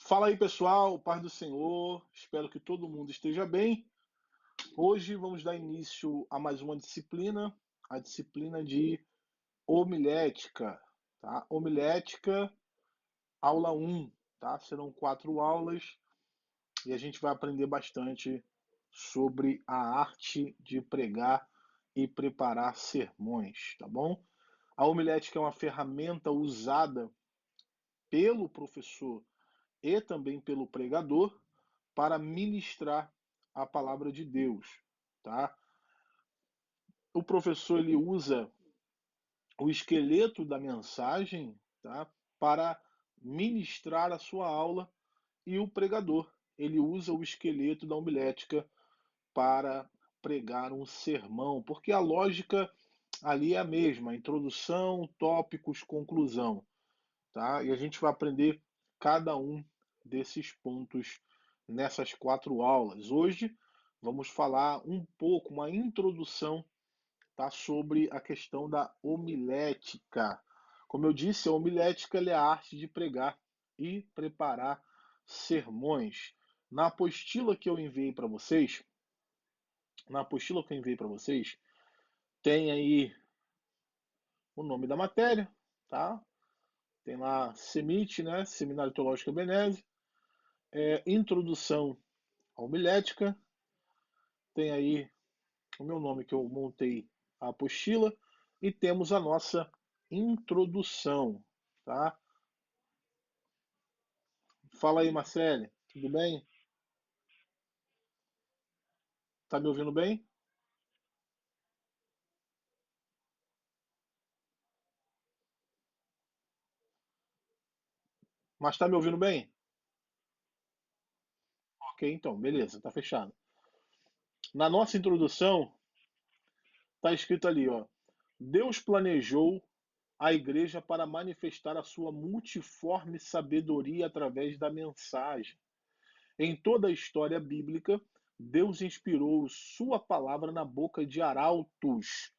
Fala aí, pessoal, paz do Senhor. Espero que todo mundo esteja bem. Hoje vamos dar início a mais uma disciplina, a disciplina de homilética, tá? Homilética, aula um, tá? Serão 4 aulas e a gente vai aprender bastante sobre a arte de pregar e preparar sermões, tá bom? A homilética é uma ferramenta usada pelo professor e também pelo pregador para ministrar a palavra de Deus, tá? O professor ele usa o esqueleto da mensagem, tá? Para ministrar a sua aula e o pregador ele usa o esqueleto da homilética para pregar um sermão, porque a lógica ali é a mesma, introdução, tópicos, conclusão, tá? E a gente vai aprender cada um desses pontos nessas 4 aulas. Hoje vamos falar um pouco, uma introdução, tá, sobre a questão da homilética. Como eu disse, a homilética é a arte de pregar e preparar sermões. Na apostila que eu enviei para vocês, na apostila que eu enviei para vocês, tem aí o nome da matéria, tá? Tem lá SEMIT, né? Seminário Teológico Ebenezer, introdução à homilética, tem aí o meu nome que eu montei a apostila e temos a nossa introdução, tá? Fala aí, Marcele, tudo bem? Tá me ouvindo bem? Mas tá me ouvindo bem? Ok, então, beleza, tá fechado. Na nossa introdução, tá escrito ali, ó. Deus planejou a igreja para manifestar a sua multiforme sabedoria através da mensagem. Em toda a história bíblica, Deus inspirou sua palavra na boca de arautos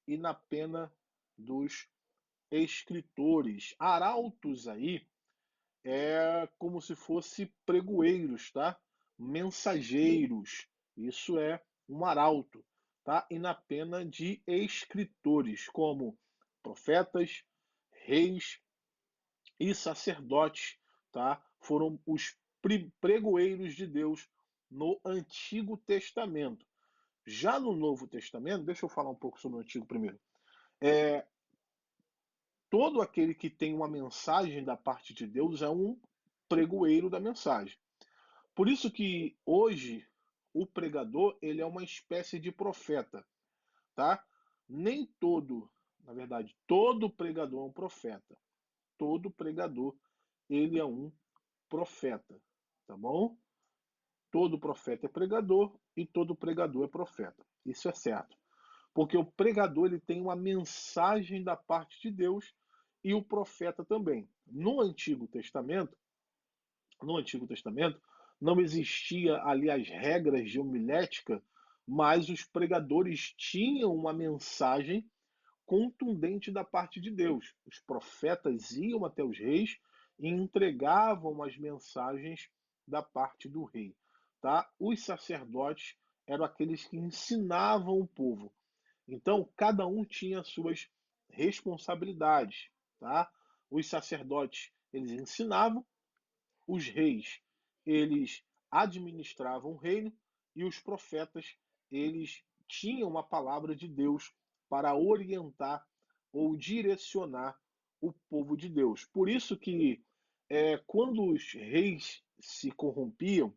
e na pena dos escritores. Arautos aí é como se fosse pregoeiros, tá? Mensageiros. Isso é um arauto, tá? E na pena de escritores, como profetas, reis e sacerdotes, tá? Foram os pregoeiros de Deus no Antigo Testamento. Já no Novo Testamento, deixa eu falar um pouco sobre o Antigo primeiro. Todo aquele que tem uma mensagem da parte de Deus é um pregoeiro da mensagem. Por isso que hoje o pregador ele é uma espécie de profeta, tá? Nem todo, na verdade, todo pregador é um profeta. Todo pregador ele é um profeta, tá bom? Todo profeta é pregador e todo pregador é profeta. Isso é certo. Porque o pregador ele tem uma mensagem da parte de Deus e o profeta também. No Antigo Testamento não existia ali as regras de homilética, mas os pregadores tinham uma mensagem contundente da parte de Deus. Os profetas iam até os reis e entregavam as mensagens da parte do rei, tá? Os sacerdotes eram aqueles que ensinavam o povo. Então, cada um tinha suas responsabilidades, tá? Os sacerdotes, eles ensinavam, os reis, eles administravam o reino e os profetas, eles tinham a palavra de Deus para orientar ou direcionar o povo de Deus. Por isso que quando os reis se corrompiam,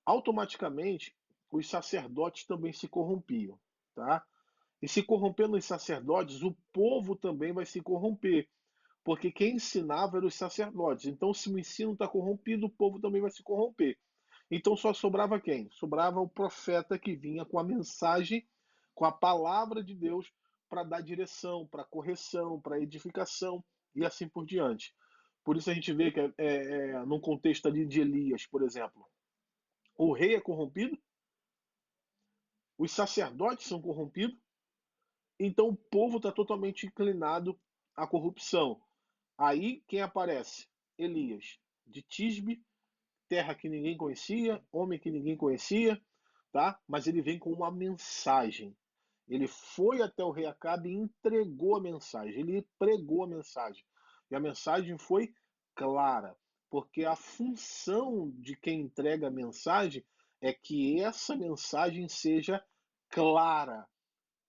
automaticamente os sacerdotes também se corrompiam, tá? E se corrompendo os sacerdotes, o povo também vai se corromper, porque quem ensinava eram os sacerdotes. Então, se o ensino está corrompido, o povo também vai se corromper. Então, só sobrava quem? Sobrava o profeta que vinha com a mensagem, com a palavra de Deus para dar direção, para correção, para edificação e assim por diante. Por isso a gente vê que num contexto ali de Elias, por exemplo, o rei é corrompido, os sacerdotes são corrompidos, então o povo está totalmente inclinado à corrupção. Aí quem aparece? Elias, de Tisbe, terra que ninguém conhecia, homem que ninguém conhecia, tá? Mas ele vem com uma mensagem. Ele foi até o rei Acabe e entregou a mensagem. Ele pregou a mensagem. E a mensagem foi clara, porque a função de quem entrega a mensagem é que essa mensagem seja clara.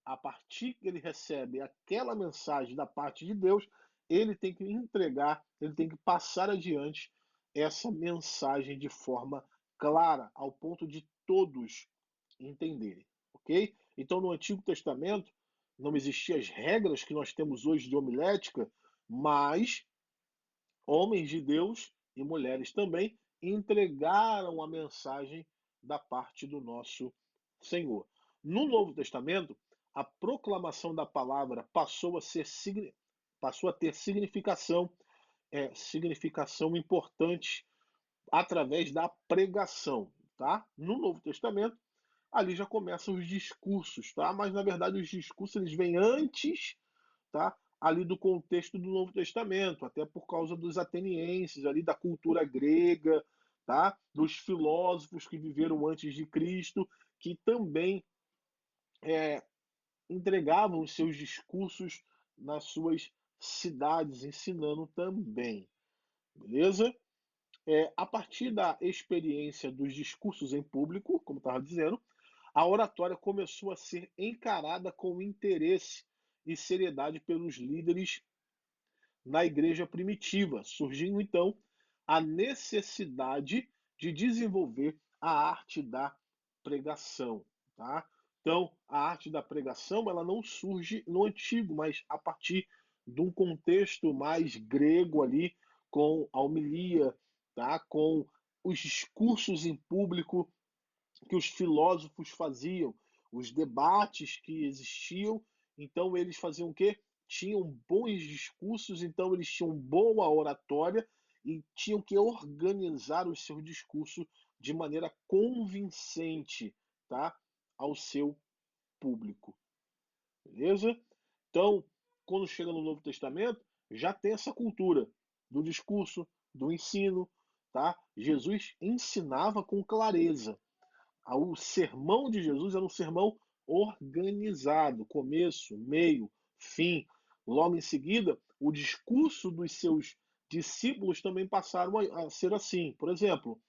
A partir que ele recebe aquela mensagem da parte de Deus, ele tem que entregar, ele tem que passar adiante essa mensagem de forma clara, ao ponto de todos entenderem, ok? Então, no Antigo Testamento, não existiam as regras que nós temos hoje de homilética, mas homens de Deus e mulheres também entregaram a mensagem da parte do nosso Senhor. No Novo Testamento, a proclamação da palavra passou a ter significação importante através da pregação, tá? No Novo Testamento, ali já começam os discursos, tá? Mas na verdade os discursos eles vêm antes, tá? Ali do contexto do Novo Testamento, até por causa dos atenienses, ali da cultura grega, tá? Dos filósofos que viveram antes de Cristo, que também entregavam os seus discursos nas suas cidades, ensinando também, beleza? A partir da experiência dos discursos em público, como estava dizendo, a oratória começou a ser encarada com interesse e seriedade pelos líderes na igreja primitiva, surgindo então a necessidade de desenvolver a arte da pregação, tá? Então, a arte da pregação, ela não surge no antigo, mas a partir de um contexto mais grego ali, com a homilia, tá? Com os discursos em público que os filósofos faziam, os debates que existiam. Então eles faziam o quê? Tinham bons discursos, então eles tinham boa oratória e tinham que organizar o seu discurso de maneira convincente, tá? Ao seu público. Beleza? Então, quando chega no Novo Testamento, já tem essa cultura do discurso, do ensino, tá? Jesus ensinava com clareza. O sermão de Jesus era um sermão organizado, começo, meio, fim. Logo em seguida, o discurso dos seus discípulos também passaram a ser assim. Por exemplo,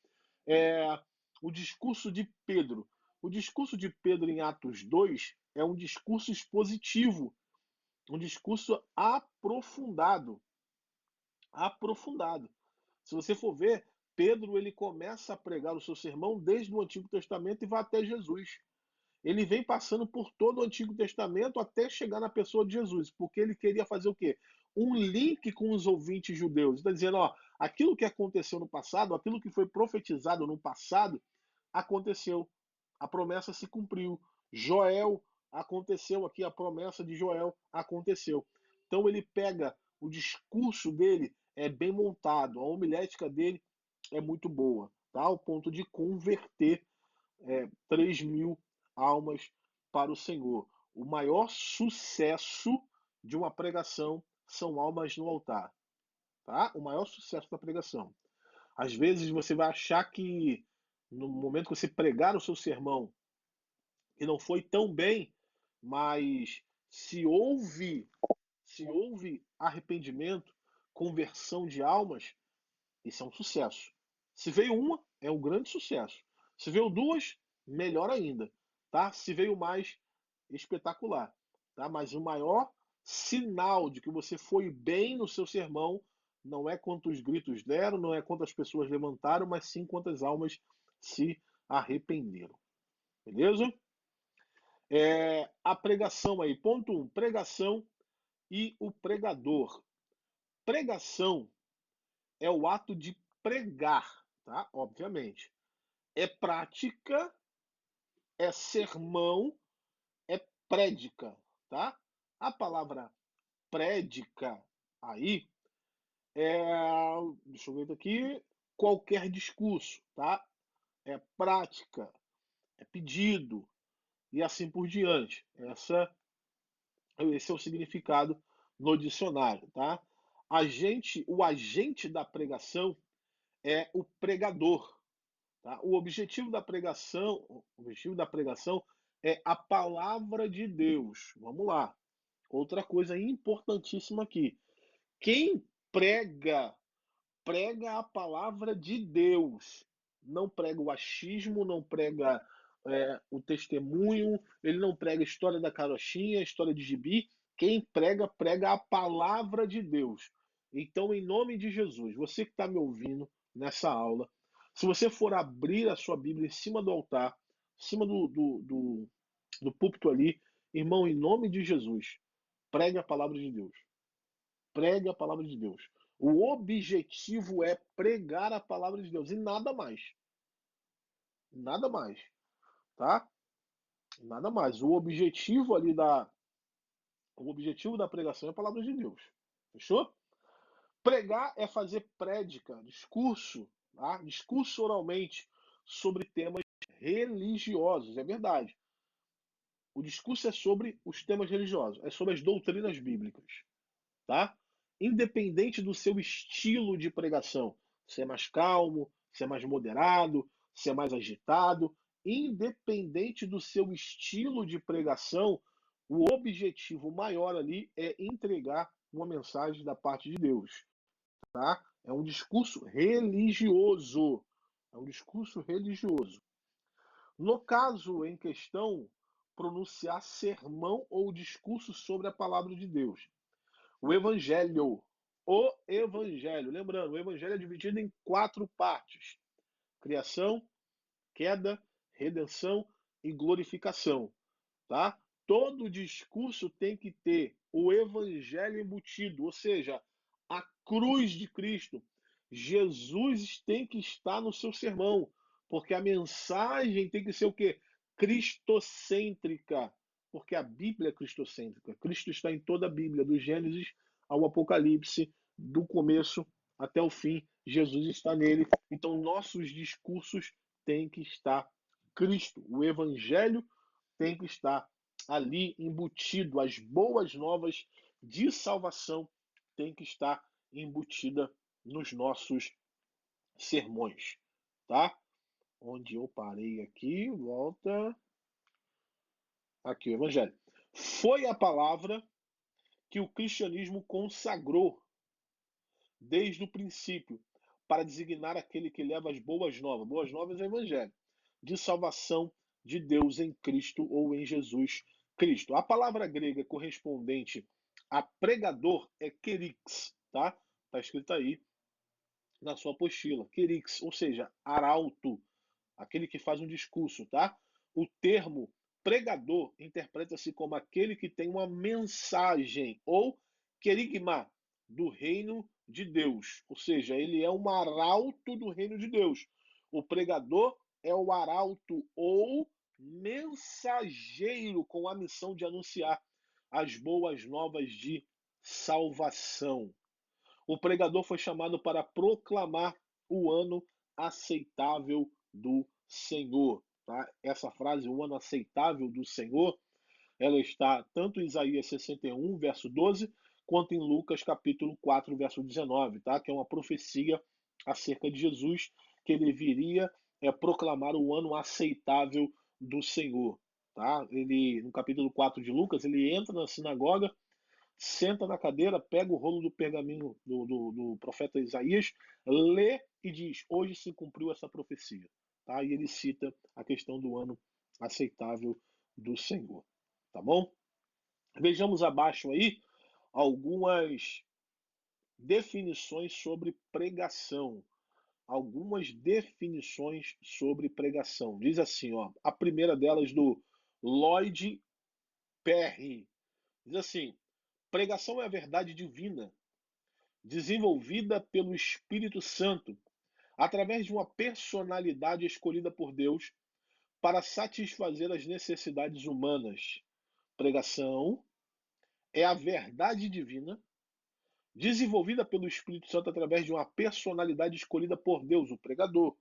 é, o discurso de Pedro. O discurso de Pedro em Atos 2 é um discurso expositivo, um discurso aprofundado. Aprofundado. Se você for ver, Pedro ele começa a pregar o seu sermão desde o Antigo Testamento e vai até Jesus. Ele vem passando por todo o Antigo Testamento até chegar na pessoa de Jesus, porque ele queria fazer o quê? Um link com os ouvintes judeus. Está dizendo, ó, aquilo que aconteceu no passado, aquilo que foi profetizado no passado, aconteceu. A promessa se cumpriu. Joel aconteceu aqui, a promessa de Joel aconteceu. Então ele pega o discurso dele, é bem montado, a homilética dele é muito boa, tá? Ao ponto de converter 3 mil almas para o Senhor. O maior sucesso de uma pregação são almas no altar, tá? O maior sucesso da pregação. Às vezes você vai achar que no momento que você pregar o seu sermão, que não foi tão bem, mas se houve arrependimento, conversão de almas, isso é um sucesso. Se veio uma, é um grande sucesso. Se veio duas, melhor ainda, tá? Se veio mais, espetacular, tá? Mas o maior sinal de que você foi bem no seu sermão não é quantos gritos deram, não é quantas pessoas levantaram, mas sim quantas almas se arrependeram. Beleza? A pregação aí, ponto 1, pregação e o pregador. Pregação é o ato de pregar, tá? Obviamente. É prática, é sermão, é prédica, tá? A palavra prédica aí é, deixa eu ver aqui, qualquer discurso, tá? É prática, é pedido e assim por diante. Esse é o significado no dicionário, tá? O agente da pregação é o pregador. Tá? O objetivo da pregação é a palavra de Deus. Vamos lá. Outra coisa importantíssima aqui. Quem prega a palavra de Deus. Não prega o achismo, não prega o testemunho, ele não prega a história da carochinha, a história de gibi. Quem prega, prega a palavra de Deus. Então, em nome de Jesus, você que está me ouvindo nessa aula, se você for abrir a sua Bíblia em cima do altar, em cima do púlpito ali, irmão, em nome de Jesus, pregue a palavra de Deus. Pregue a palavra de Deus. O objetivo é pregar a palavra de Deus e nada mais. Nada mais, tá? Nada mais. O objetivo da pregação é a palavra de Deus. Fechou? Pregar é fazer prédica, discurso, tá? Discurso oralmente sobre temas religiosos, é verdade. O discurso é sobre os temas religiosos, é sobre as doutrinas bíblicas, tá? Independente do seu estilo de pregação, se é mais calmo, se é mais moderado, se é mais agitado, independente do seu estilo de pregação, o objetivo maior ali é entregar uma mensagem da parte de Deus, tá? É um discurso religioso. É um discurso religioso. No caso em questão, pronunciar sermão ou discurso sobre a palavra de Deus. O Evangelho. O Evangelho. Lembrando, o Evangelho é dividido em 4 partes: criação, queda, redenção e glorificação. Tá? Todo discurso tem que ter o Evangelho embutido, ou seja, a cruz de Cristo. Jesus tem que estar no seu sermão, porque a mensagem tem que ser o quê? Cristocêntrica, porque a Bíblia é cristocêntrica. Cristo está em toda a Bíblia, do Gênesis ao Apocalipse, do começo até o fim. Jesus está nele. Então, nossos discursos têm que estar Cristo. O Evangelho tem que estar ali embutido. As boas novas de salvação tem que estar embutida nos nossos sermões, tá? Onde eu parei aqui, volta. Aqui, o Evangelho. Foi a palavra que o cristianismo consagrou desde o princípio para designar aquele que leva as boas novas. Boas novas é o Evangelho. De salvação de Deus em Cristo ou em Jesus Cristo. A palavra grega correspondente a pregador é kerix, tá? Tá escrito aí na sua apostila. Kerix, ou seja, arauto, aquele que faz um discurso, tá? O termo pregador interpreta-se como aquele que tem uma mensagem ou querigma do reino de Deus, ou seja, ele é um arauto do reino de Deus. O pregador é o arauto ou mensageiro com a missão de anunciar as boas novas de salvação. O pregador foi chamado para proclamar o ano aceitável do Senhor. Tá? Essa frase, o ano aceitável do Senhor, ela está tanto em Isaías 61, verso 12, quanto em Lucas capítulo 4, verso 19, tá? Que é uma profecia acerca de Jesus, que ele viria proclamar o ano aceitável do Senhor. Tá? Ele, no capítulo 4 de Lucas, ele entra na sinagoga, senta na cadeira, pega o rolo do pergaminho do profeta Isaías, lê e diz: hoje se cumpriu essa profecia. Tá? E ele cita a questão do ano aceitável do Senhor. Tá bom? Vejamos abaixo aí algumas definições sobre pregação. Algumas definições sobre pregação. Diz assim, ó, a primeira delas do Lloyd Perry. Diz assim: pregação é a verdade divina, desenvolvida pelo Espírito Santo, através de uma personalidade escolhida por Deus para satisfazer as necessidades humanas. Pregação é a verdade divina, desenvolvida pelo Espírito Santo através de uma personalidade escolhida por Deus, o pregador,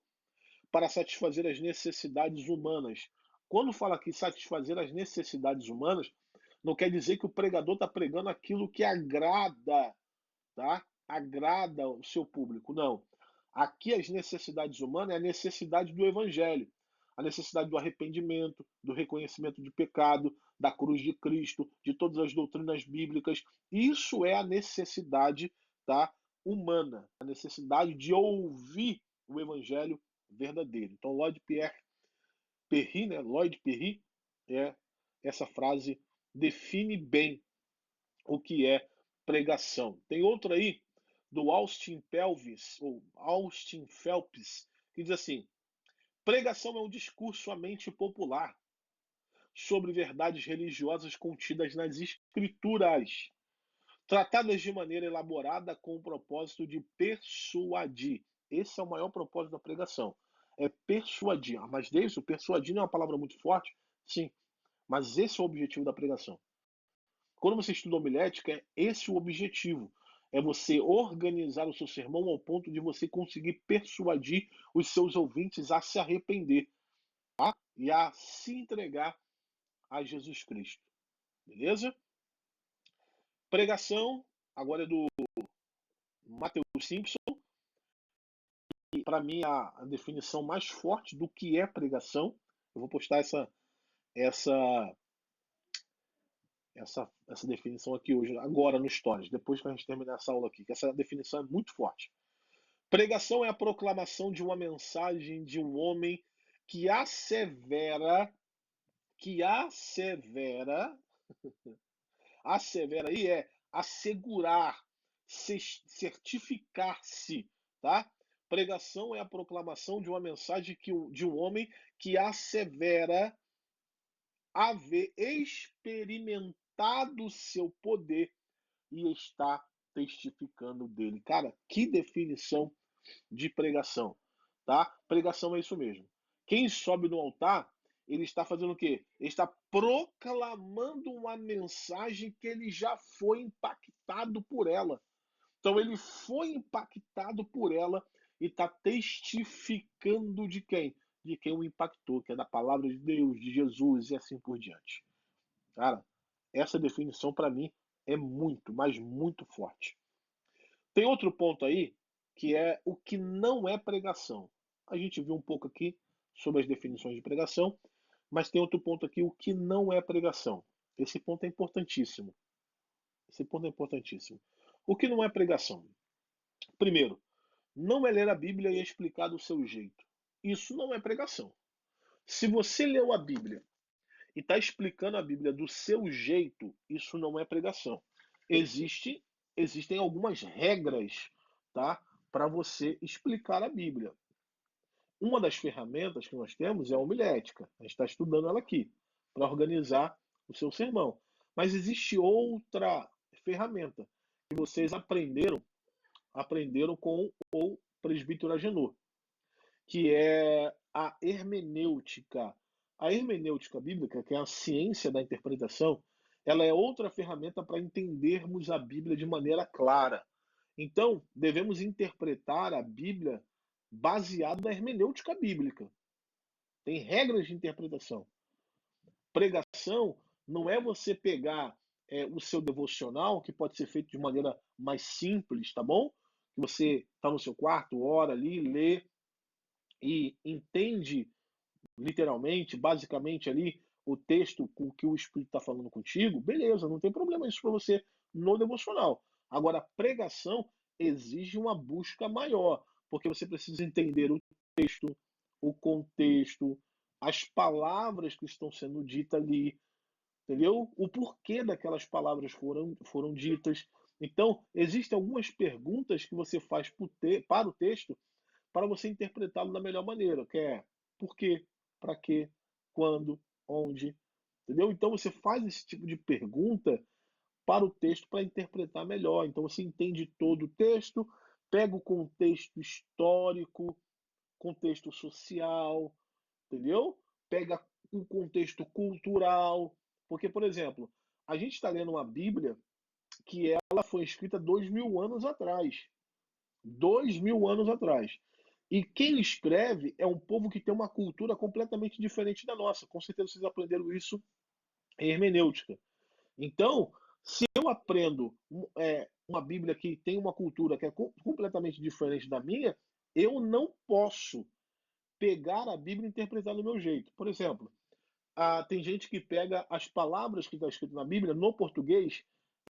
para satisfazer as necessidades humanas. Quando fala aqui satisfazer as necessidades humanas, não quer dizer que o pregador está pregando aquilo que agrada, tá? agrada o seu público. Não. Aqui as necessidades humanas é a necessidade do evangelho, a necessidade do arrependimento, do reconhecimento de pecado, da cruz de Cristo, de todas as doutrinas bíblicas. Isso é a necessidade, tá, humana, a necessidade de ouvir o evangelho verdadeiro. Então, Perry, né, Lloyd Perry, é essa frase define bem o que é pregação. Tem outra aí do Austin Phelps, que diz assim: pregação é um discurso à mente popular sobre verdades religiosas contidas nas escrituras, tratadas de maneira elaborada com o propósito de persuadir. Esse é o maior propósito da pregação, é persuadir. Ah, mas Deus, o persuadir não é uma palavra muito forte? Sim, mas esse é o objetivo da pregação. Quando você estuda homilética, esse é o objetivo. É você organizar o seu sermão ao ponto de você conseguir persuadir os seus ouvintes a se arrepender, tá? E a se entregar a Jesus Cristo. Beleza? Pregação, agora é do Matthew Simpson. E para mim a definição mais forte do que é pregação. Eu vou postar essa, essa definição aqui hoje, agora no Stories, depois que a gente terminar essa aula aqui, que essa definição é muito forte. Pregação é a proclamação de uma mensagem de um homem que assevera aí é assegurar, certificar-se, tá? Pregação é a proclamação de uma mensagem de um homem que assevera haver experimentado seu poder e está testificando dele. Cara, que definição de pregação, tá? Pregação é isso mesmo. Quem sobe no altar, ele está fazendo o quê? Ele está proclamando uma mensagem que ele já foi impactado por ela. Então ele foi impactado por ela e está testificando de quem? De quem o impactou, que é da palavra de Deus, de Jesus e assim por diante. Cara, essa definição para mim é muito, mas muito forte. Tem outro ponto aí que é o que não é pregação. A gente viu um pouco aqui sobre as definições de pregação, mas tem outro ponto aqui, o que não é pregação. Esse ponto é importantíssimo. Esse ponto é importantíssimo. O que não é pregação? Primeiro, não é ler a Bíblia e explicar do seu jeito. Isso não é pregação. Se você leu a Bíblia e está explicando a Bíblia do seu jeito, isso não é pregação. Existem algumas regras, tá, para você explicar a Bíblia. Uma das ferramentas que nós temos é a homilética. A gente está estudando ela aqui para organizar o seu sermão. Mas existe outra ferramenta que vocês aprenderam com o presbítero Agenor, que é a hermenêutica. A hermenêutica bíblica, que é a ciência da interpretação, ela é outra ferramenta para entendermos a Bíblia de maneira clara. Então, devemos interpretar a Bíblia baseado na hermenêutica bíblica. Tem regras de interpretação. Pregação não é você pegar o seu devocional, que pode ser feito de maneira mais simples, tá bom? Que você está no seu quarto, ora ali, lê e entende literalmente, basicamente ali, o texto com que o Espírito está falando contigo, beleza, não tem problema isso para você no devocional. Agora, a pregação exige uma busca maior, porque você precisa entender o texto, o contexto, as palavras que estão sendo ditas ali, entendeu? O porquê daquelas palavras foram ditas. Então, existem algumas perguntas que você faz para o texto para você interpretá-lo da melhor maneira, que é por quê, para quê, quando, onde, entendeu? Então você faz esse tipo de pergunta para o texto para interpretar melhor. Então você entende todo o texto, pega o contexto histórico, contexto social, entendeu? Pega o contexto cultural, porque, por exemplo, a gente está lendo uma Bíblia que ela foi escrita 2.000 anos atrás. 2.000 anos atrás. E quem escreve é um povo que tem uma cultura completamente diferente da nossa. Com certeza vocês aprenderam isso em hermenêutica. Então, se eu aprendo uma Bíblia que tem uma cultura que é completamente diferente da minha, eu não posso pegar a Bíblia e interpretar do meu jeito. Por exemplo, tem gente que pega as palavras que estão escritas na Bíblia no português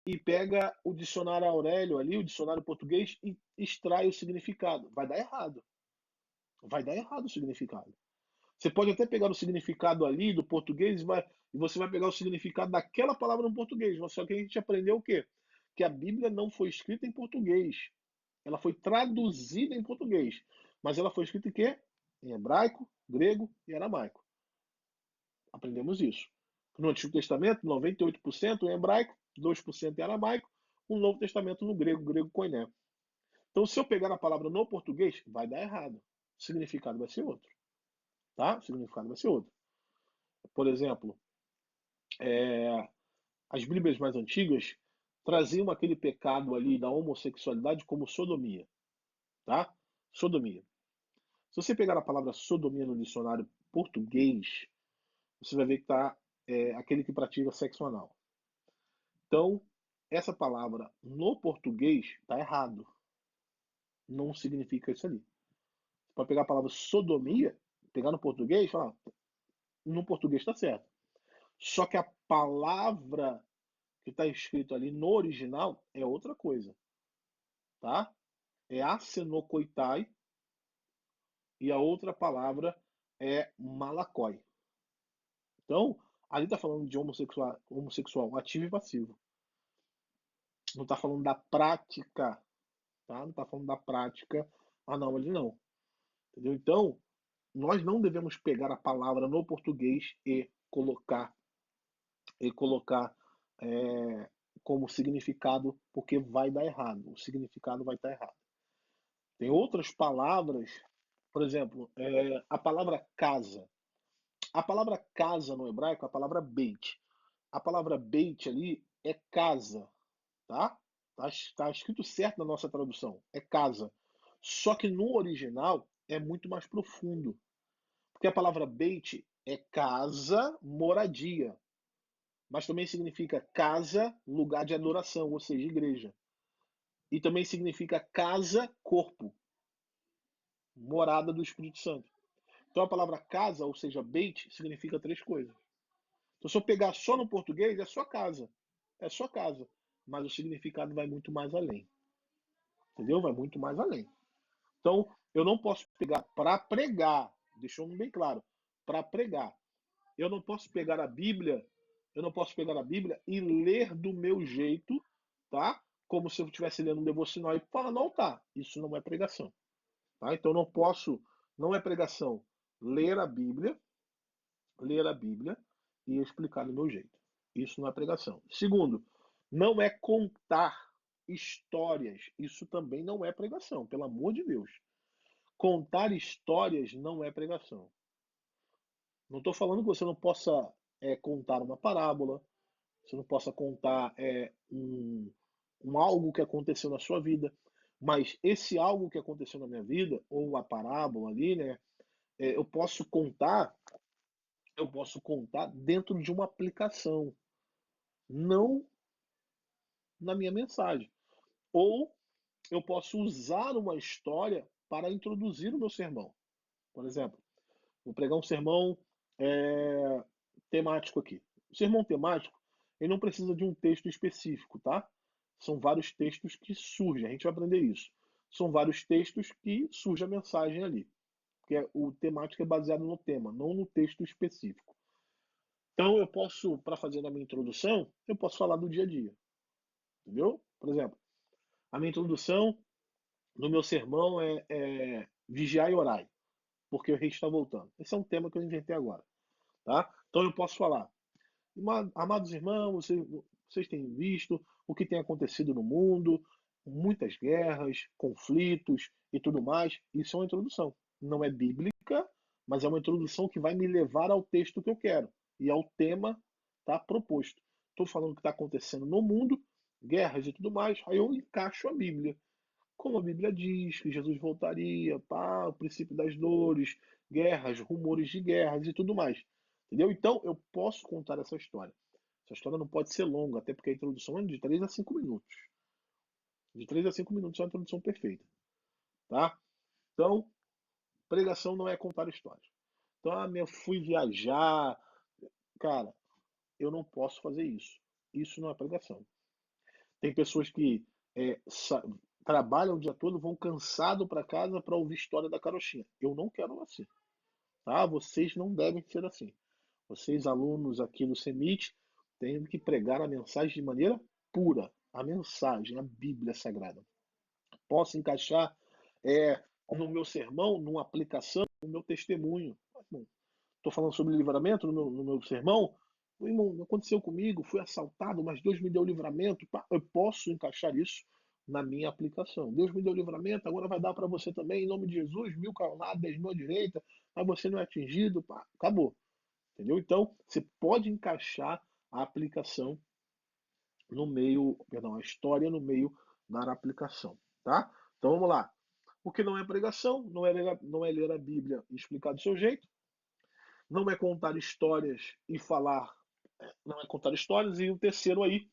e pega o dicionário Aurélio ali, o dicionário português, e extrai o significado. Vai dar errado. Vai dar errado o significado. Você pode até pegar o significado ali do português e você vai pegar o significado daquela palavra no português. Só que a gente aprendeu o quê? Que a Bíblia não foi escrita em português. Ela foi traduzida em português. Mas ela foi escrita em quê? Em hebraico, grego e aramaico. Aprendemos isso. No Antigo Testamento, 98% em hebraico, 2% em aramaico, o Novo Testamento no grego, grego koiné. Então, se eu pegar a palavra no português, vai dar errado. O significado vai ser outro. Tá? O significado vai ser outro. Por exemplo, as Bíblias mais antigas traziam aquele pecado ali da homossexualidade como sodomia. Tá? Sodomia. Se você pegar a palavra sodomia no dicionário português, você vai ver que está aquele que pratica sexo anal. Então, essa palavra no português está errado. Não significa isso ali. Você pode pegar a palavra sodomia, pegar no português e falar, no português está certo. Só que a palavra que está escrito ali no original é outra coisa, tá? É asenocoitai e a outra palavra é malakoi. Então, ali está falando de homossexual ativo e passivo. Não está falando da prática, tá? Não está falando da prática anal ali não. Entendeu? Então, nós não devemos pegar a palavra no português e colocar como significado, porque vai dar errado. O significado vai estar errado. Tem outras palavras, por exemplo, a palavra casa. A palavra casa no hebraico é a palavra beit. A palavra beit ali é casa, tá? Tá escrito certo na nossa tradução, é casa. Só que no original é muito mais profundo. Porque a palavra beit é casa, moradia, mas também significa casa, lugar de adoração, ou seja, igreja. E também significa casa, corpo, morada do Espírito Santo. Então a palavra casa, ou seja, beit, significa três coisas. Então se eu pegar só no português, é só casa. É só casa. Mas o significado vai muito mais além. Entendeu? Vai muito mais além. Então, eu não posso pegar para pregar, deixou bem claro, para pregar. Eu não posso pegar a Bíblia, eu não posso pegar a Bíblia e ler do meu jeito, tá? Como se eu estivesse lendo um devocional e falar, não, tá. Isso não é pregação, tá? Então eu não posso, não é pregação, ler a Bíblia e explicar do meu jeito. Isso não é pregação. Segundo, não é contar histórias. Isso também não é pregação, pelo amor de Deus. Contar histórias não é pregação. Não estou falando que você não possa contar uma parábola, você não possa contar um algo que aconteceu na sua vida, mas esse algo que aconteceu na minha vida, ou a parábola ali, né, eu posso contar dentro de uma aplicação, não na minha mensagem. Ou eu posso usar uma história para introduzir o meu sermão. Por exemplo, vou pregar um sermão temático aqui. O sermão temático, ele não precisa de um texto específico, tá? São vários textos que surgem, a gente vai aprender isso. São vários textos que surge a mensagem ali. Porque o temático é baseado no tema, não no texto específico. Então eu posso, para fazer a minha introdução, eu posso falar do dia a dia, entendeu? Por exemplo, a minha introdução no meu sermão é vigiar e orai, porque o rei está voltando. Esse é um tema que eu inventei agora, tá? Então eu posso falar, amados irmãos, vocês têm visto o que tem acontecido no mundo, muitas guerras, conflitos e tudo mais. Isso é uma introdução. Não é bíblica, mas é uma introdução que vai me levar ao texto que eu quero e ao tema tá proposto. Estou falando o que está acontecendo no mundo, guerras e tudo mais, aí eu encaixo a Bíblia. Como a Bíblia diz que Jesus voltaria, pá, o princípio das dores, guerras, rumores de guerras e tudo mais. Entendeu? Então eu posso contar essa história. Essa história não pode ser longa, até porque a introdução é de 3 a 5 minutos. De 3 a 5 minutos é uma introdução perfeita, tá? Então, pregação não é contar histórias. Então, eu fui viajar. Cara, eu não posso fazer isso. Isso não é pregação. Tem pessoas que é, trabalham o dia todo, vão cansado para casa para ouvir história da carochinha. Eu não quero assim, tá? Vocês não devem ser assim. Vocês, alunos aqui do CEMIT, têm que pregar a mensagem de maneira pura. A mensagem, a Bíblia Sagrada. Posso encaixar no meu sermão, numa aplicação, no meu testemunho. Estou falando sobre livramento no meu sermão. O irmão, aconteceu comigo, fui assaltado, mas Deus me deu livramento. Eu posso encaixar isso na minha aplicação. Deus me deu livramento, agora vai dar para você também, em nome de Jesus, 1000 cairão lado, 10.000 à direita, mas você não é atingido, pá, acabou. Entendeu? Então, você pode encaixar a aplicação no meio, perdão, a história no meio da aplicação, tá? Então vamos lá. O que não é pregação, não é ler a Bíblia e explicar do seu jeito, não é contar histórias e falar, não é contar histórias, e o terceiro aí,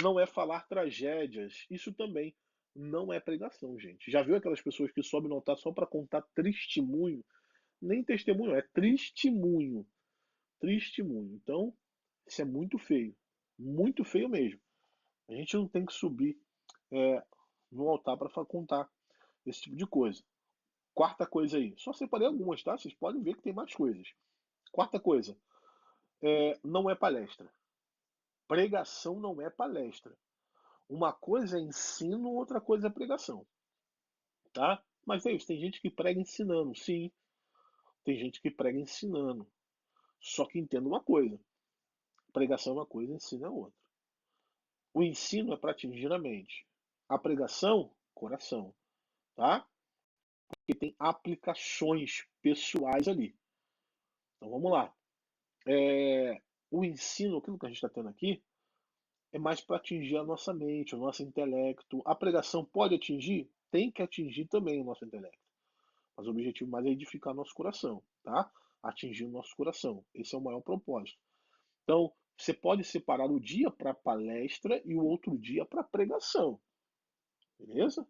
não é falar tragédias. Isso também não é pregação, gente. Já viu aquelas pessoas que sobem no altar só para contar testemunho? Nem testemunho, é testemunho. Testemunho. Então, isso é muito feio. Muito feio mesmo. A gente não tem que subir é, no altar para contar esse tipo de coisa. Quarta coisa aí. Só separei algumas, tá? Vocês podem ver que tem mais coisas. Quarta coisa. Não é palestra. Pregação não é palestra. Uma coisa é ensino, outra coisa é pregação, tá? Mas é isso, tem gente que prega ensinando, sim. Tem gente que prega ensinando. Só que entenda uma coisa: pregação é uma coisa, ensino é outra. O ensino é para atingir a mente. A pregação, coração, tá? Porque tem aplicações pessoais ali. Então vamos lá. O ensino, aquilo que a gente está tendo aqui, é mais para atingir a nossa mente, o nosso intelecto. A pregação pode atingir? Tem que atingir também o nosso intelecto. Mas o objetivo mais é edificar nosso coração, tá? Atingir o nosso coração. Esse é o maior propósito. Então, você pode separar o dia para palestra e o outro dia para pregação. Beleza?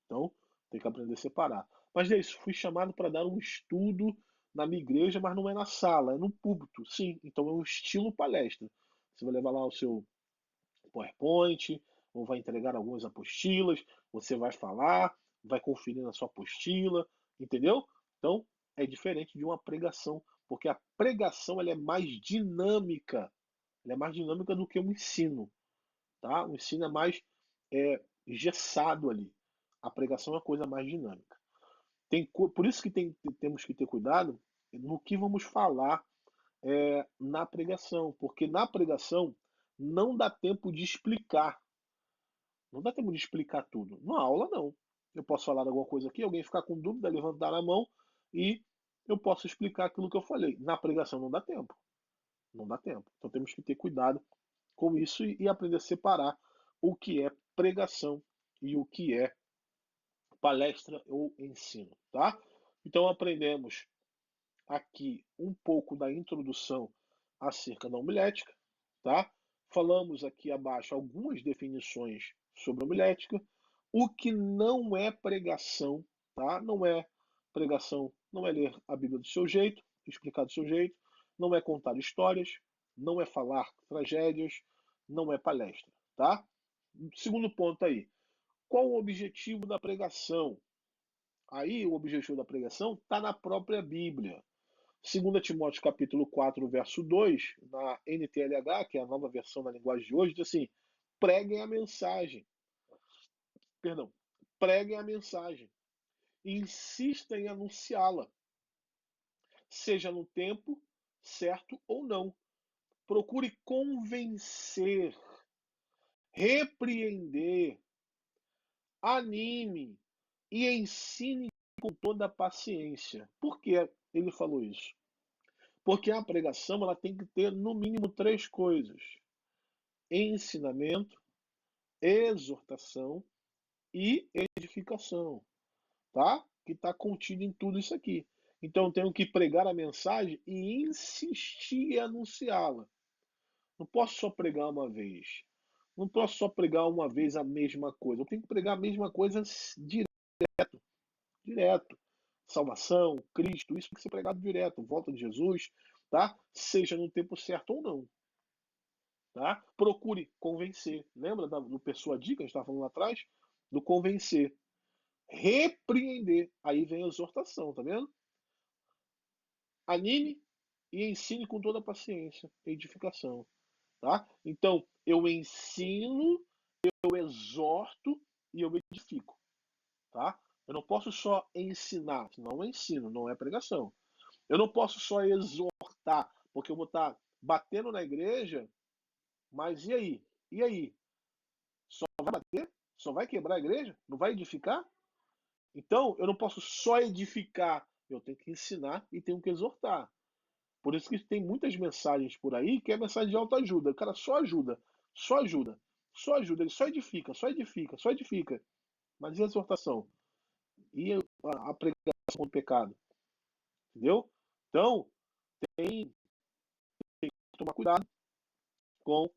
Então, tem que aprender a separar. Mas é isso, fui chamado para dar um estudo na minha igreja, mas não é na sala, é no púlpito. Sim, então é um estilo palestra. Você vai levar lá o seu PowerPoint, ou vai entregar algumas apostilas, você vai falar, vai conferir na sua apostila, entendeu? Então, é diferente de uma pregação, porque a pregação ela é mais dinâmica, ela é mais dinâmica do que o ensino, tá? O ensino é mais engessado ali. A pregação é uma coisa mais dinâmica. Por isso que temos que ter cuidado no que vamos falar na pregação, porque na pregação não dá tempo de explicar. Não dá tempo de explicar tudo. Na aula, não. Eu posso falar alguma coisa aqui, alguém ficar com dúvida, levantar a mão e eu posso explicar aquilo que eu falei. Na pregação não dá tempo. Não dá tempo. Então temos que ter cuidado com isso e aprender a separar o que é pregação e o que é palestra ou ensino, tá? Então aprendemos aqui um pouco da introdução acerca da homilética, tá? Falamos aqui abaixo algumas definições sobre a homilética. O que não é pregação, tá? Não é pregação, não é ler a Bíblia do seu jeito, explicar do seu jeito, não é contar histórias, não é falar tragédias, não é palestra, tá? Segundo ponto aí, qual o objetivo da pregação? Aí o objetivo da pregação está na própria Bíblia. 2 Timóteo capítulo 4, verso 2, na NTLH, que é a nova versão da linguagem de hoje, diz assim: preguem a mensagem. Perdão, preguem a mensagem. Insista em anunciá-la, seja no tempo certo ou não. Procure convencer, repreender, anime e ensine com toda a paciência. Por que ele falou isso? Porque a pregação ela tem que ter no mínimo três coisas: ensinamento, exortação e edificação, tá? Que está contido em tudo isso aqui. Então eu tenho que pregar a mensagem e insistir em anunciá-la. Não posso só pregar uma vez. Não posso só pregar uma vez a mesma coisa. Eu tenho que pregar a mesma coisa direto, direto. Salvação, Cristo, isso tem que ser pregado direto. Volta de Jesus, tá? Seja no tempo certo ou não. Tá? Procure convencer. Lembra do persuadir que a gente estava falando lá atrás? Do convencer. Repreender. Aí vem a exortação, tá vendo? Anime e ensine com toda a paciência e edificação. Tá? Então, eu ensino, eu exorto e eu edifico. Tá? Eu não posso só ensinar, não é ensino, não é pregação. Eu não posso só exortar, porque eu vou estar batendo na igreja, mas e aí? E aí? Só vai bater? Só vai quebrar a igreja? Não vai edificar? Então, eu não posso só edificar, eu tenho que ensinar e tenho que exortar. Por isso que tem muitas mensagens por aí que é mensagem de autoajuda. O cara só ajuda, só ajuda, só ajuda, ele só edifica, só edifica, só edifica. Mas e a exortação? E a pregação do pecado? Entendeu? Então, tem que tomar cuidado com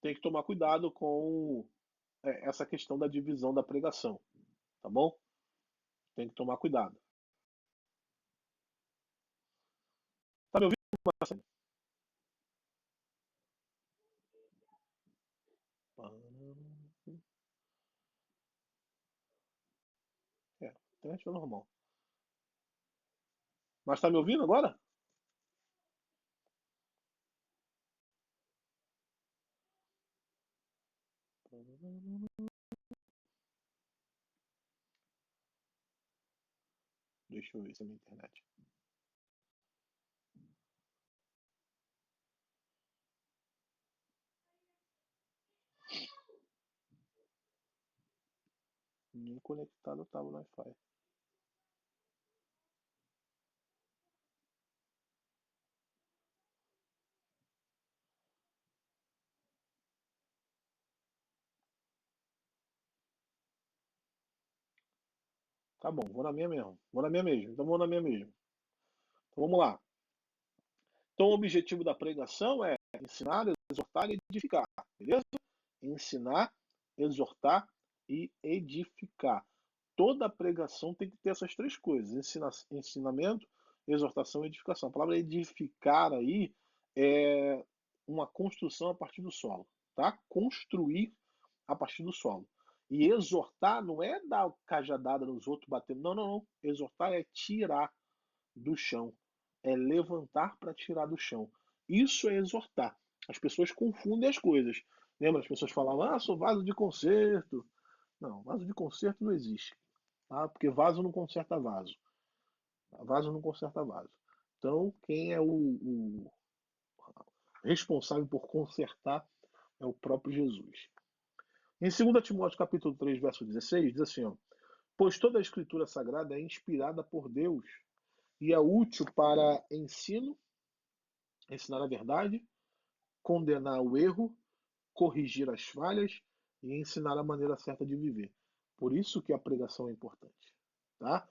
tem que tomar cuidado com essa questão da divisão da pregação, tá bom? Tem que tomar cuidado. Tá me ouvindo, Marcelo? É, internet é normal. Mas tá me ouvindo agora? Deixa eu ver se é minha internet. Nem conectado eu tava no Wi-Fi. Tá bom, vou na minha mesmo. Vou na minha mesmo. Então vou na minha mesmo. Então vamos lá. Então o objetivo da pregação é ensinar, exortar e edificar. Beleza? Ensinar, exortar e edificar. Toda pregação tem que ter essas três coisas: ensinamento, exortação e edificação. A palavra edificar aí é uma construção a partir do solo, tá? Construir a partir do solo. E exortar não é dar cajadada nos outros batendo. Não, não, não. Exortar é tirar do chão. É levantar para tirar do chão. Isso é exortar. As pessoas confundem as coisas. Lembra? As pessoas falavam, ah, sou vaso de concerto. Não, vaso de concerto não existe. Tá? Porque vaso não conserta vaso. Vaso não conserta vaso. Então, quem é o responsável por consertar é o próprio Jesus. Em 2 Timóteo capítulo 3, verso 16, diz assim, ó, pois toda a escritura sagrada é inspirada por Deus e é útil para ensino, ensinar a verdade, condenar o erro, corrigir as falhas e ensinar a maneira certa de viver. Por isso que a pregação é importante. Tá?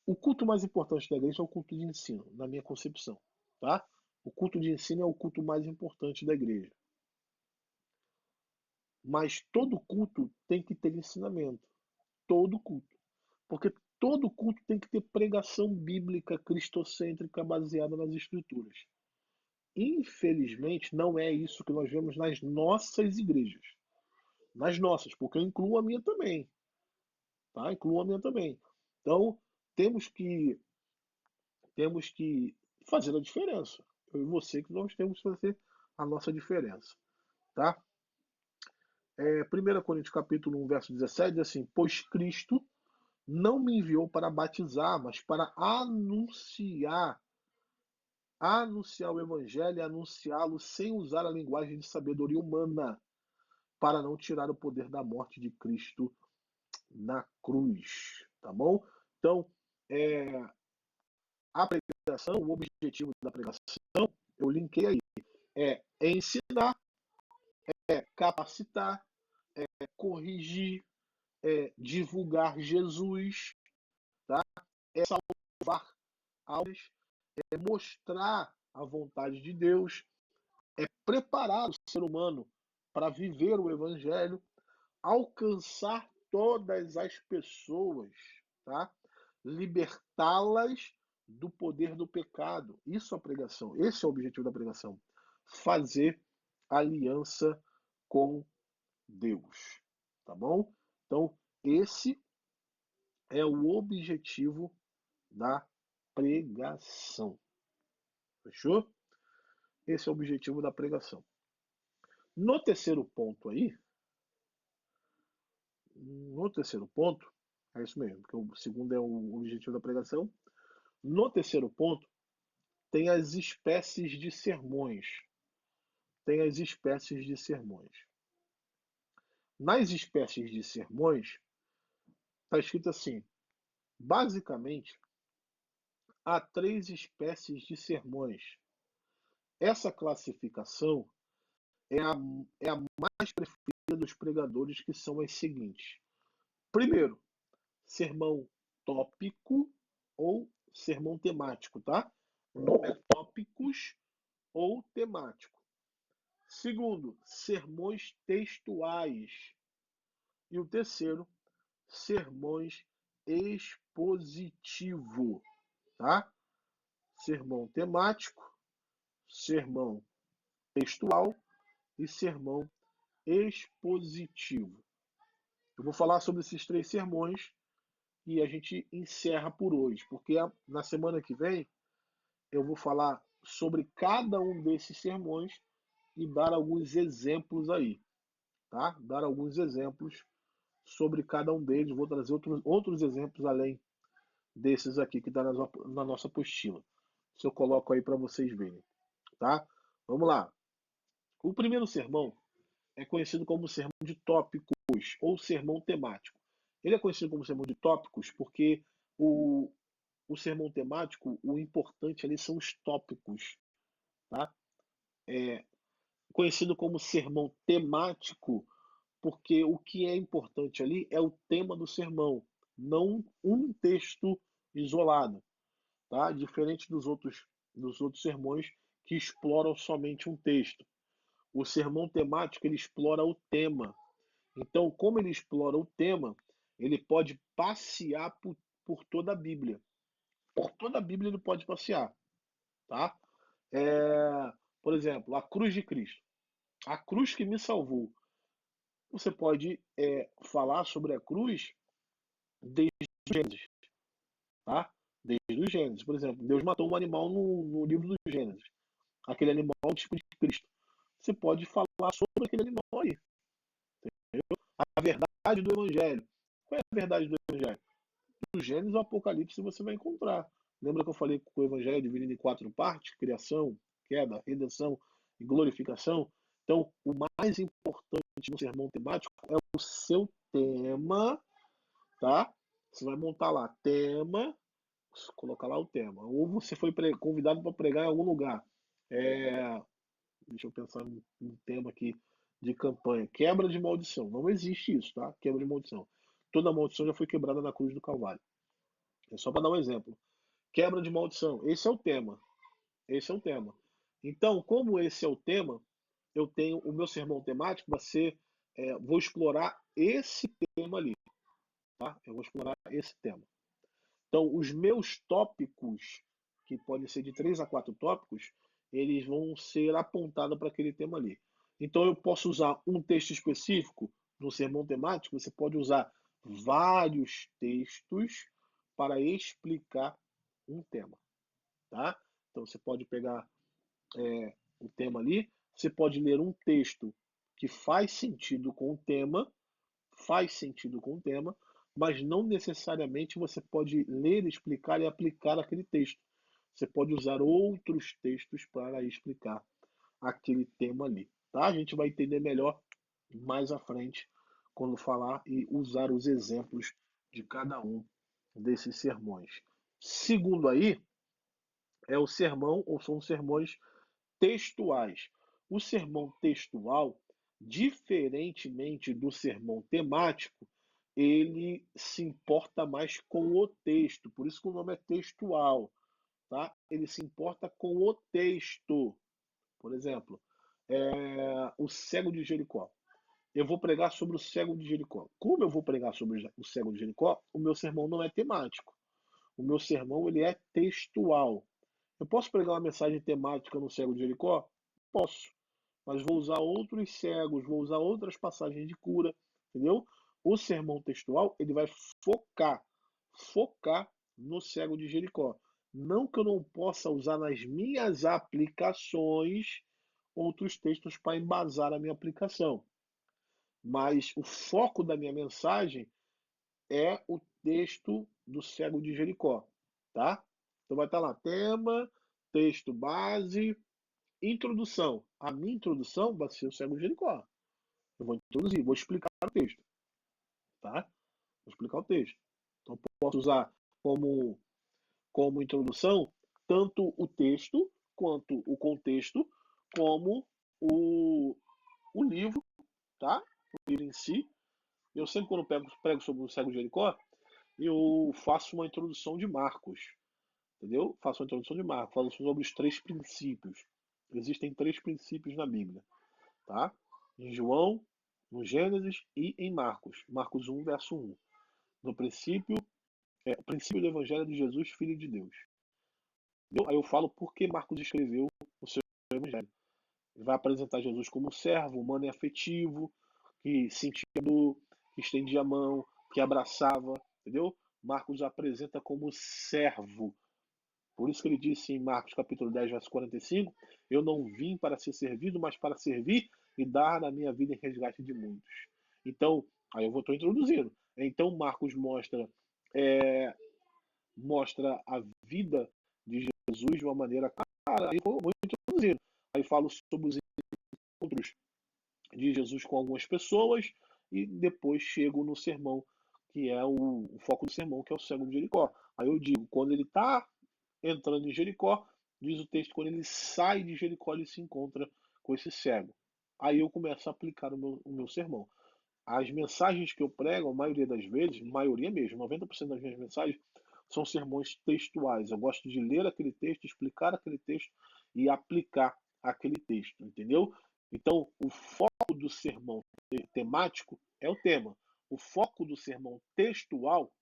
O culto mais importante da igreja é o culto de ensino, na minha concepção. Tá? O culto de ensino é o culto mais importante da igreja. Mas todo culto tem que ter ensinamento. Todo culto. Porque todo culto tem que ter pregação bíblica cristocêntrica baseada nas escrituras. Infelizmente, não é isso que nós vemos nas nossas igrejas. Nas nossas, porque eu incluo a minha também. Tá? Incluo a minha também. Então, temos que, temos que fazer a diferença. Eu e você que nós temos que fazer a nossa diferença. Tá? 1 Coríntios capítulo 1, verso 17, diz assim, pois Cristo não me enviou para batizar, mas para anunciar o evangelho e anunciá-lo sem usar a linguagem de sabedoria humana, para não tirar o poder da morte de Cristo na cruz, tá bom? Então, a pregação, o objetivo da pregação, eu linkei aí, é ensinar, é capacitar, é corrigir, é divulgar Jesus, tá? É salvar almas, é mostrar a vontade de Deus, é preparar o ser humano para viver o Evangelho, alcançar todas as pessoas, tá? Libertá-las do poder do pecado. Isso é a pregação. Esse é o objetivo da pregação. Fazer aliança com Deus. Tá bom? Então, esse é o objetivo da pregação. Fechou? Esse é o objetivo da pregação. No terceiro ponto aí, é isso mesmo, porque o segundo é o objetivo da pregação. No terceiro ponto, tem as espécies de sermões. Nas espécies de sermões, está escrito assim: basicamente, há 3 espécies de sermões. Essa classificação é a mais preferida dos pregadores, que são as seguintes. Primeiro, sermão tópico ou sermão temático, tá? O nome é tópicos ou temático. Segundo, sermões textuais. E o terceiro, sermões expositivo, tá? Sermão temático, sermão textual e sermão expositivo. Eu vou falar sobre esses 3 sermões e a gente encerra por hoje, porque na semana que vem eu vou falar sobre cada um desses sermões e dar alguns exemplos aí, tá? Dar alguns exemplos sobre cada um deles. Vou trazer outros exemplos além desses aqui que está na nossa apostila. Se eu coloco aí para vocês verem, tá? Vamos lá. O primeiro sermão é conhecido como sermão de tópicos ou sermão temático. Ele é conhecido como sermão de tópicos porque o sermão temático, o importante ali são os tópicos, tá? Conhecido como sermão temático porque o que é importante ali é o tema do sermão, não um texto isolado, tá? Diferente dos outros sermões que exploram somente um texto. O sermão temático ele explora o tema. Então, como ele explora o tema, ele pode passear por toda a Bíblia. Por toda a Bíblia ele pode passear, tá? Por exemplo, a cruz de Cristo. A cruz que me salvou. Você pode falar sobre a cruz desde o Gênesis, tá? Desde o Gênesis. Por exemplo, Deus matou um animal no livro do Gênesis. Aquele animal é o tipo de Cristo. Você pode falar sobre aquele animal aí. A verdade do Evangelho. Qual é a verdade do Evangelho? Do Gênesis ao Apocalipse você vai encontrar. Lembra que eu falei que o Evangelho é dividido em 4 partes? Criação, queda, redenção e glorificação. Então, o mais importante no sermão temático é o seu tema, tá? Você vai montar lá tema, colocar lá o tema. Ou você foi convidado para pregar em algum lugar. Deixa eu pensar num tema aqui de campanha. Quebra de maldição. Não existe isso, tá? Quebra de maldição. Toda maldição já foi quebrada na cruz do Calvário. É só para dar um exemplo. Quebra de maldição. Esse é o tema. Esse é o tema. Então, como esse é o tema, eu tenho o meu sermão temático vai ser, vou explorar esse tema ali, tá? Eu vou explorar esse tema. Então, os meus tópicos, que podem ser de 3 a 4 tópicos, eles vão ser apontados para aquele tema ali. Então, eu posso usar um texto específico no sermão temático, você pode usar vários textos para explicar um tema, tá? Então, você pode pegar o tema ali, você pode ler um texto que faz sentido com o tema, mas não necessariamente você pode ler, explicar e aplicar aquele texto. Você pode usar outros textos para explicar aquele tema ali, tá? A gente vai entender melhor mais à frente quando falar e usar os exemplos de cada um desses sermões. Segundo aí, é o sermão ou são sermões textuais. O sermão textual, diferentemente do sermão temático, ele se importa mais com o texto, por isso que o nome é textual, tá? Ele se importa com o texto. Por exemplo, o cego de Jericó. Eu vou pregar sobre o cego de Jericó. Como eu vou pregar sobre o cego de Jericó, o meu sermão não é temático. O meu sermão ele é textual. Eu posso pregar uma mensagem temática no cego de Jericó? Posso. Mas vou usar outros cegos, vou usar outras passagens de cura, entendeu? O sermão textual, ele vai focar no cego de Jericó. Não que eu não possa usar nas minhas aplicações outros textos para embasar a minha aplicação. Mas o foco da minha mensagem é o texto do cego de Jericó, tá? Então vai estar lá, tema, texto base, introdução. A minha introdução vai ser o cego de Jericó. Eu vou introduzir, vou explicar o texto, tá? Vou explicar o texto. Então posso usar como introdução tanto o texto quanto o contexto, como o livro, tá? O livro em si. Eu sempre quando prego sobre o cego de Jericó, eu faço uma introdução de Marcos, entendeu? Faço uma introdução de Marcos, falo sobre os 3 princípios. Existem 3 princípios na Bíblia, tá? Em João, no Gênesis e em Marcos. Marcos 1, verso 1. No princípio, o princípio do Evangelho de Jesus, Filho de Deus. Entendeu? Aí eu falo por que Marcos escreveu o seu Evangelho. Ele vai apresentar Jesus como servo, humano e afetivo, que sentia dor, que estendia a mão, que abraçava, entendeu? Marcos apresenta como servo. Por isso que ele disse em Marcos capítulo 10, verso 45, eu não vim para ser servido, mas para servir e dar na minha vida em resgate de muitos. Então, aí eu estou introduzindo. Então Marcos mostra a vida de Jesus de uma maneira clara, aí eu vou introduzindo. Aí falo sobre os encontros de Jesus com algumas pessoas e depois chego no sermão, que é o foco do sermão, que é o cego de Jericó. Aí eu digo, quando ele está entrando em Jericó, diz o texto, quando ele sai de Jericó, ele se encontra com esse cego. Aí eu começo a aplicar o meu sermão. As mensagens que eu prego, a maioria das vezes, maioria mesmo, 90% das minhas mensagens, são sermões textuais. Eu gosto de ler aquele texto, explicar aquele texto e aplicar aquele texto, entendeu? Então, o foco do sermão temático é o tema. O foco do sermão textual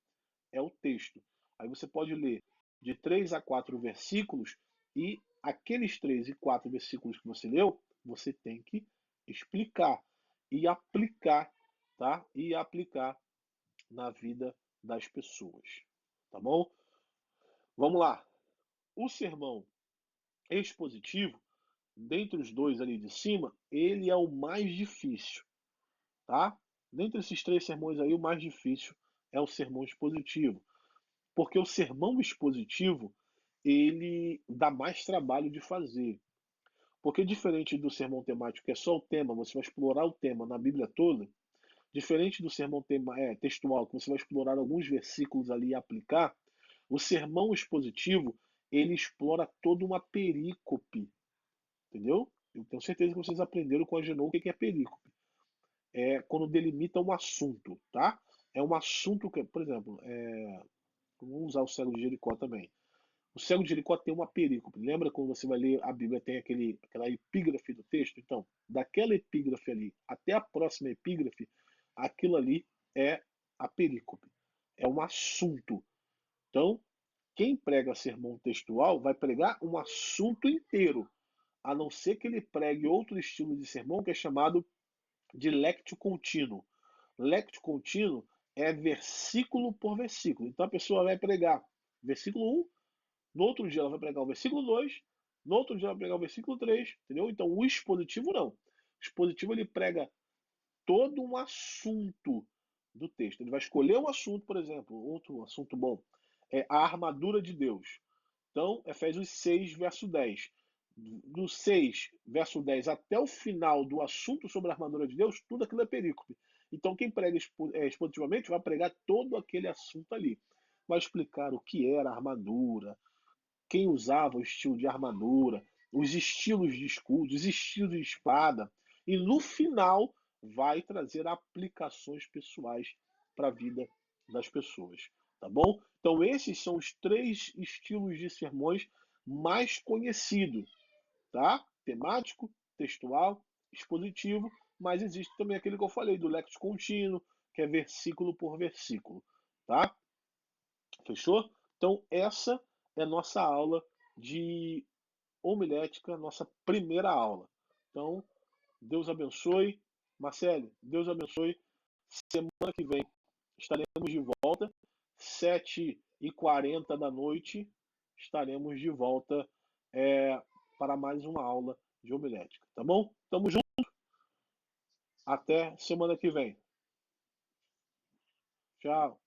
é o texto. Aí você pode ler de 3 a 4 versículos e aqueles 3 e 4 versículos que você leu, você tem que explicar e aplicar, tá? E aplicar na vida das pessoas, tá bom? Vamos lá. O sermão expositivo, dentre os dois ali de cima, ele é o mais difícil, tá? Dentre esses 3 sermões aí, o mais difícil é o sermão expositivo. Porque o sermão expositivo, ele dá mais trabalho de fazer. Porque diferente do sermão temático, que é só o tema, você vai explorar o tema na Bíblia toda, diferente do sermão textual, que você vai explorar alguns versículos ali e aplicar, o sermão expositivo, ele explora toda uma perícope, entendeu? Eu tenho certeza que vocês aprenderam com a Genoa o que é perícope. É quando delimita um assunto, tá? É um assunto que, por exemplo, vamos usar o cego de Jericó também. O cego de Jericó tem uma perícope. Lembra quando você vai ler a Bíblia, tem aquela epígrafe do texto? Então, daquela epígrafe ali até a próxima epígrafe, aquilo ali é a perícope. É um assunto. Então, quem prega sermão textual vai pregar um assunto inteiro, a não ser que ele pregue outro estilo de sermão que é chamado de lectio contínuo. Lectio contínuo é versículo por versículo. Então a pessoa vai pregar versículo 1, no outro dia ela vai pregar o versículo 2, no outro dia ela vai pregar o versículo 3, entendeu? Então o expositivo não. O expositivo ele prega todo um assunto do texto. Ele vai escolher um assunto, por exemplo, outro assunto bom, é a armadura de Deus. Então, Efésios 6, verso 10. Do 6, verso 10 até o final do assunto sobre a armadura de Deus, tudo aquilo é perícope. Então, quem prega expositivamente vai pregar todo aquele assunto ali. Vai explicar o que era a armadura, quem usava o estilo de armadura, os estilos de escudo, os estilos de espada, e no final vai trazer aplicações pessoais para a vida das pessoas. tá bom? Então esses são os 3 estilos de sermões mais conhecidos, tá? Temático, textual, expositivo, mas existe também aquele que eu falei do lexo contínuo, que é versículo por versículo, tá? Fechou? Então essa é a nossa aula de homilética, nossa primeira aula. Então, Deus abençoe. Marcelo, Deus abençoe. Semana que vem estaremos de volta, 7h40 da noite, estaremos de volta para mais uma aula de homilética, tá bom? Tamo junto, até semana que vem. Tchau.